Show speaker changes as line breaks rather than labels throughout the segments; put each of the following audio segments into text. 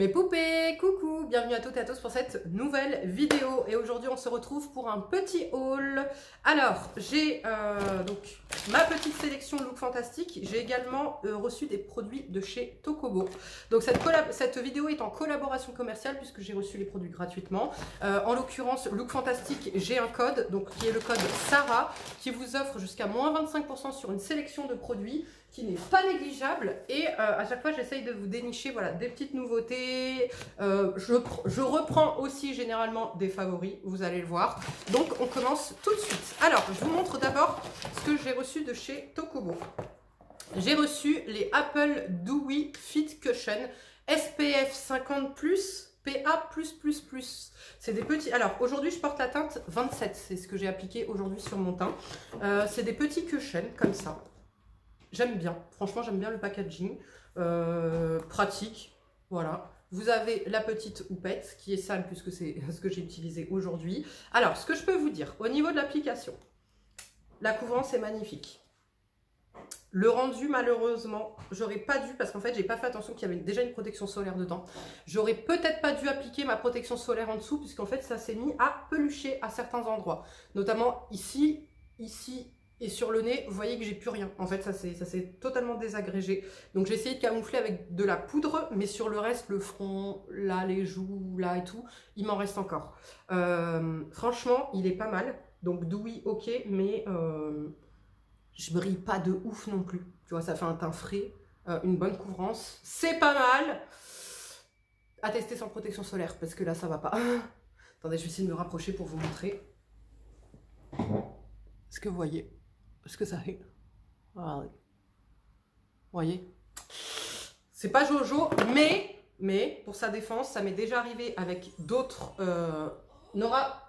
Mes poupées, coucou, bienvenue à toutes et à tous pour cette nouvelle vidéo et aujourd'hui on se retrouve pour un petit haul. Alors j'ai donc ma petite sélection Look Fantastique, j'ai également reçu des produits de chez Tokobo. Donc cette vidéo est en collaboration commerciale puisque j'ai reçu les produits gratuitement. En l'occurrence Look Fantastique, j'ai un code donc qui est le code Sarah qui vous offre jusqu'à moins 25% sur une sélection de produits qui n'est pas négligeable et à chaque fois j'essaye de vous dénicher voilà, des petites nouveautés. Je reprends aussi généralement des favoris, vous allez le voir. Donc on commence tout de suite. Alors je vous montre d'abord ce que j'ai reçu de chez Tokobo. J'ai reçu les Apple Dewy Fit Cushion SPF 50+, PA+++. C'est des petits... Alors aujourd'hui je porte la teinte 27, c'est ce que j'ai appliqué aujourd'hui sur mon teint. C'est des petits cushions comme ça. J'aime bien, franchement j'aime bien le packaging, pratique, voilà. Vous avez la petite houppette qui est sale puisque c'est ce que j'ai utilisé aujourd'hui. Alors ce que je peux vous dire, au niveau de l'application, la couvrance est magnifique. Le rendu malheureusement, j'aurais pas dû, parce qu'en fait j'ai pas fait attention qu'il y avait déjà une protection solaire dedans. J'aurais peut-être pas dû appliquer ma protection solaire en dessous puisqu'en fait ça s'est mis à pelucher à certains endroits. Notamment ici, et sur le nez, vous voyez que j'ai plus rien. En fait, ça s'est totalement désagrégé. Donc j'ai essayé de camoufler avec de la poudre, mais sur le reste, le front, là, les joues, là et tout, il m'en reste encore. Franchement, il est pas mal. Donc Dewy, ok, mais je brille pas de ouf non plus. Tu vois, ça fait un teint frais, une bonne couvrance. C'est pas mal. À tester sans protection solaire, parce que là, ça va pas. Attendez, je vais essayer de me rapprocher pour vous montrer. Est-ce que vous voyez ce que ça fait? Voilà. Vous voyez? C'est pas Jojo, mais pour sa défense, ça m'est déjà arrivé avec d'autres... Nora,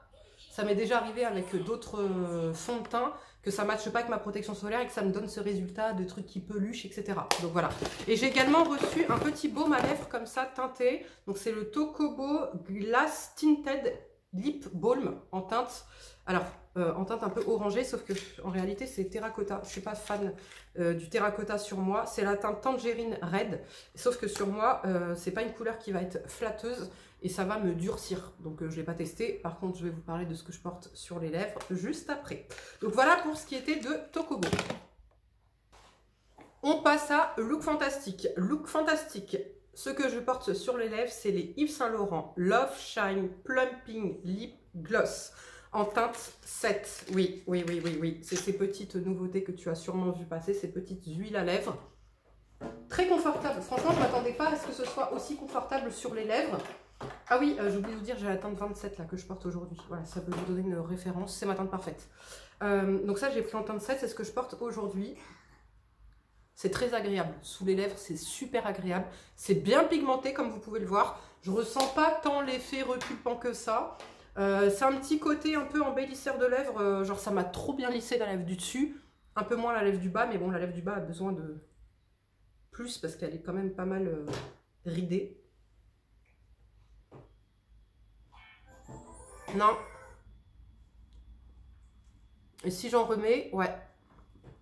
ça m'est déjà arrivé avec d'autres fonds de teint que ça ne matche pas avec ma protection solaire et que ça me donne ce résultat de trucs qui peluchent, etc. Donc voilà. Et j'ai également reçu un petit baume à lèvres comme ça, teinté. Donc c'est le Tokobo Glass Tinted Lip Balm en teinte... Alors, en teinte un peu orangée, sauf que en réalité c'est terracotta. Je suis pas fan du terracotta sur moi. C'est la teinte Tangerine Red, sauf que sur moi c'est pas une couleur qui va être flatteuse et ça va me durcir. Donc je l'ai pas testé. Par contre, je vais vous parler de ce que je porte sur les lèvres juste après. Donc voilà pour ce qui était de Tokobo. On passe à Look Fantastique. Look Fantastique. Ce que je porte sur les lèvres, c'est les Yves Saint Laurent Love Shine Plumping Lip Gloss. En teinte 7, oui. C'est ces petites nouveautés que tu as sûrement vu passer, ces petites huiles à lèvres. Très confortable. Franchement, je ne m'attendais pas à ce que ce soit aussi confortable sur les lèvres. Ah oui, j'ai oublié de vous dire, j'ai la teinte 27 là que je porte aujourd'hui. Voilà, ça peut vous donner une référence. C'est ma teinte parfaite. Donc ça, j'ai pris en teinte 7, c'est ce que je porte aujourd'hui. C'est très agréable. Sous les lèvres, c'est super agréable. C'est bien pigmenté, comme vous pouvez le voir. Je ne ressens pas tant l'effet repulpant que ça. C'est un petit côté un peu embellisseur de lèvres, genre ça m'a trop bien lissé la lèvre du dessus, un peu moins la lèvre du bas, mais bon la lèvre du bas a besoin de plus parce qu'elle est quand même pas mal ridée. Non. Et si j'en remets, ouais,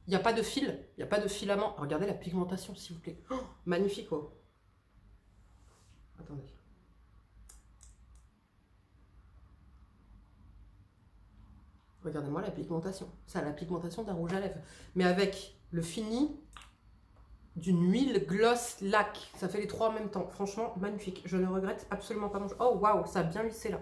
il n'y a pas de fil, il n'y a pas de filament. Regardez la pigmentation s'il vous plaît, oh, magnifique oh. Attendez. Regardez-moi la pigmentation. Ça a la pigmentation d'un rouge à lèvres. Mais avec le fini d'une huile gloss lac. Ça fait les trois en même temps. Franchement, magnifique. Je ne regrette absolument pas mon choix. Oh, waouh, ça a bien lissé là.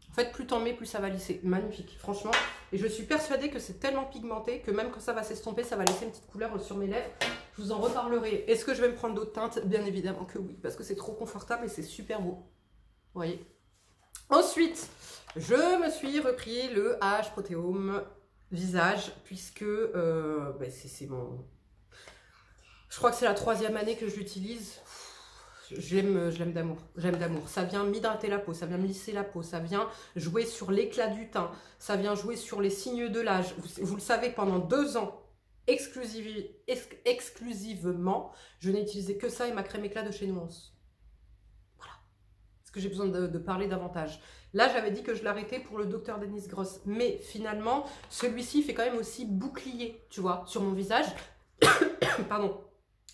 En fait, plus t'en mets, plus ça va lisser. Magnifique, franchement. Et je suis persuadée que c'est tellement pigmenté que même quand ça va s'estomper, ça va laisser une petite couleur sur mes lèvres. Je vous en reparlerai. Est-ce que je vais me prendre d'autres teintes? Bien évidemment que oui. Parce que c'est trop confortable et c'est super beau. Vous voyez? Ensuite, je me suis repris le H Protéome visage puisque c'est mon... Je crois que c'est la 3e année que je l'utilise. Je l'aime d'amour. J'aime d'amour. Ça vient m'hydrater la peau, ça vient me lisser la peau, ça vient jouer sur l'éclat du teint, ça vient jouer sur les signes de l'âge. Vous le savez, pendant 2 ans, exclusivement, je n'ai utilisé que ça et ma crème éclat de chez Nuance. Que j'ai besoin de parler davantage. Là, j'avais dit que je l'arrêtais pour le Dr Dennis Gross. Mais finalement, celui-ci fait quand même aussi bouclier, tu vois, sur mon visage. Pardon.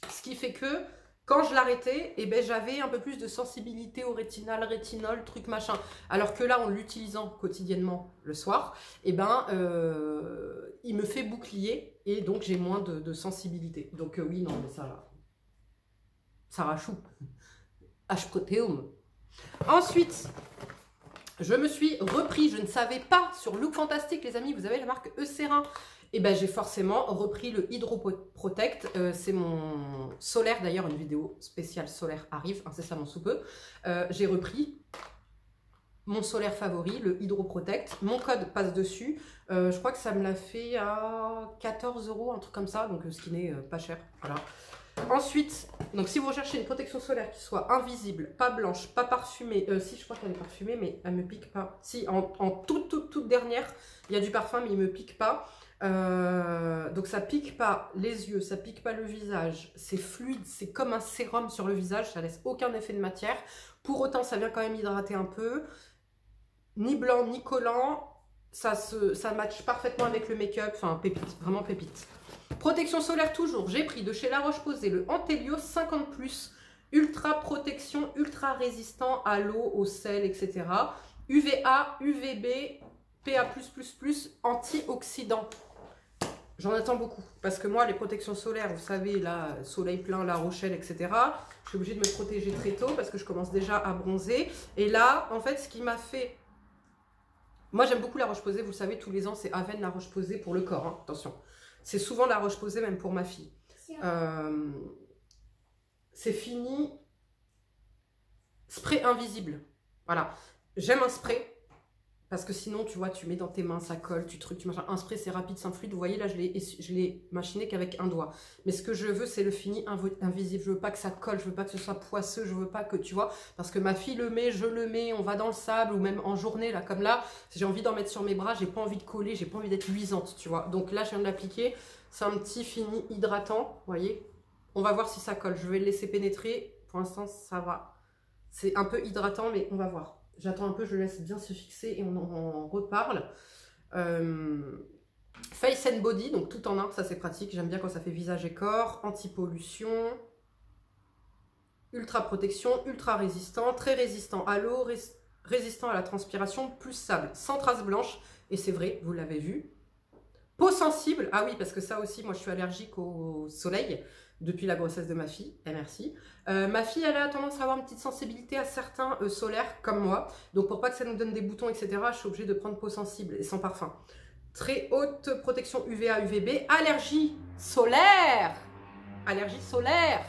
Ce qui fait que Quand je l'arrêtais, eh ben, j'avais un peu plus de sensibilité au rétinol, truc machin. Alors que là, en l'utilisant quotidiennement le soir, eh ben, il me fait bouclier et donc j'ai moins de sensibilité. Donc oui, non, mais ça rachou. H-protéome. Ensuite, je me suis repris, je ne savais pas, sur Look Fantastic, les amis, vous avez la marque Eucerin. Et ben j'ai forcément repris le Hydro Protect, c'est mon solaire, d'ailleurs une vidéo spéciale solaire arrive incessamment sous peu. J'ai repris mon solaire favori, le Hydro Protect, mon code passe dessus, je crois que ça me l'a fait à 14 €, un truc comme ça, donc ce qui n'est pas cher, voilà. Ensuite, donc si vous recherchez une protection solaire qui soit invisible, pas blanche, pas parfumée, si je crois qu'elle est parfumée mais elle me pique pas, si en toute dernière, il y a du parfum mais il me pique pas. Donc ça pique pas les yeux, ça pique pas le visage, c'est fluide, c'est comme un sérum sur le visage, ça laisse aucun effet de matière, pour autant ça vient quand même hydrater un peu, ni blanc ni collant, ça match parfaitement avec le make-up, enfin pépite, vraiment pépite. Protection solaire toujours, j'ai pris de chez La Roche-Posay le Antelio 50+, ultra protection, ultra résistant à l'eau, au sel, etc. UVA, UVB, PA+++, antioxydant. J'en attends beaucoup, parce que moi, les protections solaires, vous savez, là, soleil plein, La Rochelle, etc., je suis obligée de me protéger très tôt, parce que je commence déjà à bronzer. Et là, en fait, ce qui m'a fait... Moi, j'aime beaucoup La Roche-Posay, vous le savez, tous les ans, c'est Aven La Roche-Posay pour le corps, hein, attention. C'est souvent La Roche-Posay, même pour ma fille. C'est fini. Spray invisible. Voilà. J'aime un spray. Parce que sinon, tu vois, tu mets dans tes mains, ça colle, tu trucs, tu machin. Un spray, c'est rapide, c'est fluide. Vous voyez, là, je l'ai machiné qu'avec un doigt. Mais ce que je veux, c'est le fini invisible. Je veux pas que ça colle, je veux pas que ce soit poisseux, je veux pas que, tu vois, parce que ma fille le met, je le mets, on va dans le sable, ou même en journée, là, comme là, si j'ai envie d'en mettre sur mes bras, j'ai pas envie de coller, j'ai pas envie d'être luisante, tu vois. Donc là, je viens de l'appliquer. C'est un petit fini hydratant, vous voyez. On va voir si ça colle. Je vais le laisser pénétrer. Pour l'instant, ça va. C'est un peu hydratant, mais on va voir. J'attends un peu, je le laisse bien se fixer et on en reparle. Face and Body, donc tout en un, ça c'est pratique. J'aime bien quand ça fait visage et corps. Anti-pollution. Ultra protection, ultra résistant, très résistant à l'eau, résistant à la transpiration, plus sable, sans traces blanches. Et c'est vrai, vous l'avez vu. Peau sensible, ah oui, parce que ça aussi, moi je suis allergique au soleil depuis la grossesse de ma fille, et merci. Ma fille, elle a tendance à avoir une petite sensibilité à certains solaires, comme moi. Donc pour pas que ça nous donne des boutons, etc., je suis obligée de prendre peau sensible et sans parfum. Très haute protection UVA, UVB. Allergie solaire. Allergie solaire.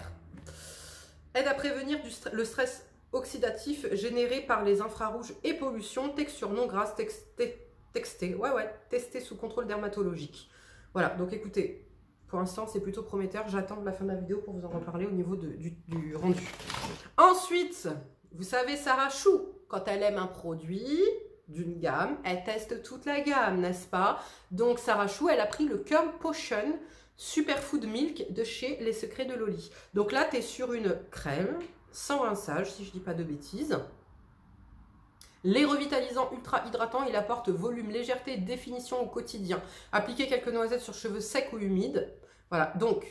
Aide à prévenir le stress oxydatif généré par les infrarouges et pollution. Texture non grasse, testé sous contrôle dermatologique. Voilà, donc écoutez, pour l'instant c'est plutôt prometteur. J'attends la fin de la vidéo pour vous en reparler au niveau du rendu. Ensuite, vous savez, Sarah Chou, quand elle aime un produit d'une gamme, elle teste toute la gamme, n'est-ce pas? Donc Sarah Chou, elle a pris le Curl Potion Superfood Milk de chez Les Secrets de Loli. Donc là, tu es sur une crème sans rinçage, si je dis pas de bêtises. Les revitalisants ultra hydratants, il apporte volume, légèreté et définition au quotidien. Appliquez quelques noisettes sur cheveux secs ou humides. Voilà, donc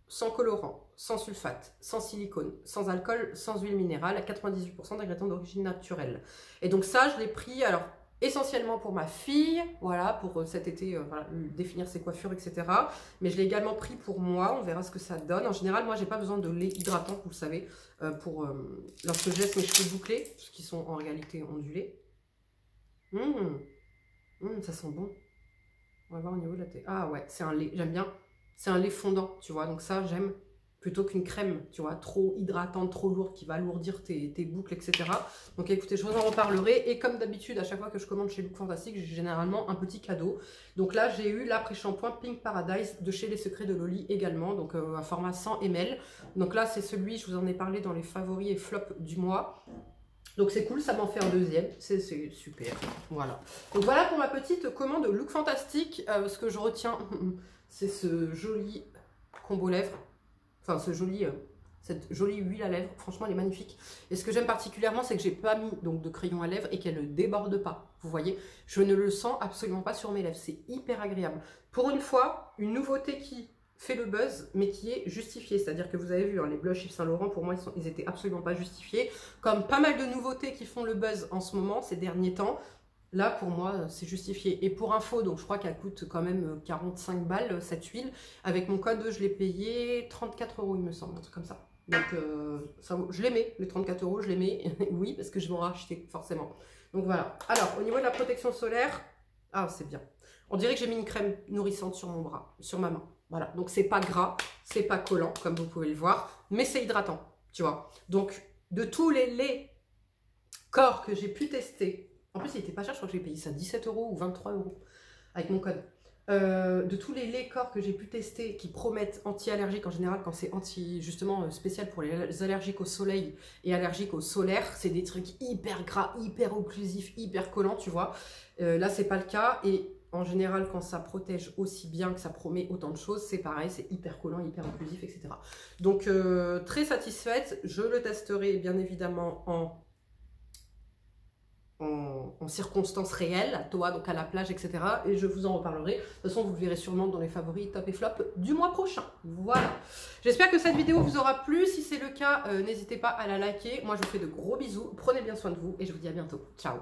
sans colorant, sans sulfate, sans silicone, sans alcool, sans huile minérale, à 98% d'ingrédients d'origine naturelle. Et donc ça, je l'ai pris, alors essentiellement pour ma fille, voilà, pour cet été, voilà, définir ses coiffures, etc. Mais je l'ai également pris pour moi, on verra ce que ça donne. En général, moi, j'ai pas besoin de lait hydratant, vous le savez, lorsque je laisse mes cheveux bouclés, qui sont en réalité ondulés. Ça sent bon. On va voir au niveau de la tête. Ah ouais, c'est un lait, j'aime bien. C'est un lait fondant, tu vois, donc ça, j'aime. Plutôt qu'une crème, tu vois, trop hydratante, trop lourde, qui va alourdir tes boucles, etc. Donc écoutez, je vous en reparlerai. Et comme d'habitude, à chaque fois que je commande chez Look Fantastic, j'ai généralement un petit cadeau. Donc là, j'ai eu l'après-shampoing Pink Paradise de chez Les Secrets de Loli également, donc un format 100 ml. Donc là, c'est celui, je vous en ai parlé dans les favoris et flops du mois. Donc c'est cool, ça m'en fait un deuxième, c'est super, voilà. Donc voilà pour ma petite commande Look Fantastic. Ce que je retiens, c'est ce joli combo lèvres. Enfin, cette jolie huile à lèvres, franchement, elle est magnifique. Et ce que j'aime particulièrement, c'est que j'ai pas mis donc, de crayon à lèvres et qu'elle ne déborde pas. Vous voyez, je ne le sens absolument pas sur mes lèvres. C'est hyper agréable. Pour une fois, une nouveauté qui fait le buzz, mais qui est justifié. C'est-à-dire que vous avez vu, hein, les blushs Yves Saint Laurent, pour moi, ils étaient absolument pas justifiés. Comme pas mal de nouveautés qui font le buzz en ce moment, ces derniers temps, là, pour moi, c'est justifié. Et pour info, donc je crois qu'elle coûte quand même 45 balles, cette huile. Avec mon code, je l'ai payé 34 €, il me semble, un truc comme ça. Donc, je les mets, les 34 €, je les mets. Oui, parce que je vais en racheter, forcément. Donc voilà. Alors, au niveau de la protection solaire, ah, c'est bien. On dirait que j'ai mis une crème nourrissante sur mon bras, sur ma main. Voilà. Donc, c'est pas gras, c'est pas collant, comme vous pouvez le voir, mais c'est hydratant, tu vois. Donc, de tous les laits corps que j'ai pu tester, en plus, il était pas cher, je crois que j'ai payé ça 17 € ou 23 € avec mon code. De tous les laits corps que j'ai pu tester qui promettent anti-allergiques en général, quand c'est justement spécial pour les allergiques au soleil et allergiques au solaire, c'est des trucs hyper gras, hyper occlusifs, hyper collants, tu vois. Là, c'est pas le cas. Et en général, quand ça protège aussi bien, que ça promet autant de choses, c'est pareil, c'est hyper collant, hyper occlusif, etc. Donc, très satisfaite. Je le testerai bien évidemment en circonstances réelles, toi, donc à la plage, etc. Et je vous en reparlerai. De toute façon, vous le verrez sûrement dans les favoris top et flop du mois prochain. Voilà. J'espère que cette vidéo vous aura plu. Si c'est le cas, n'hésitez pas à la liker. Moi, je vous fais de gros bisous. Prenez bien soin de vous et je vous dis à bientôt. Ciao.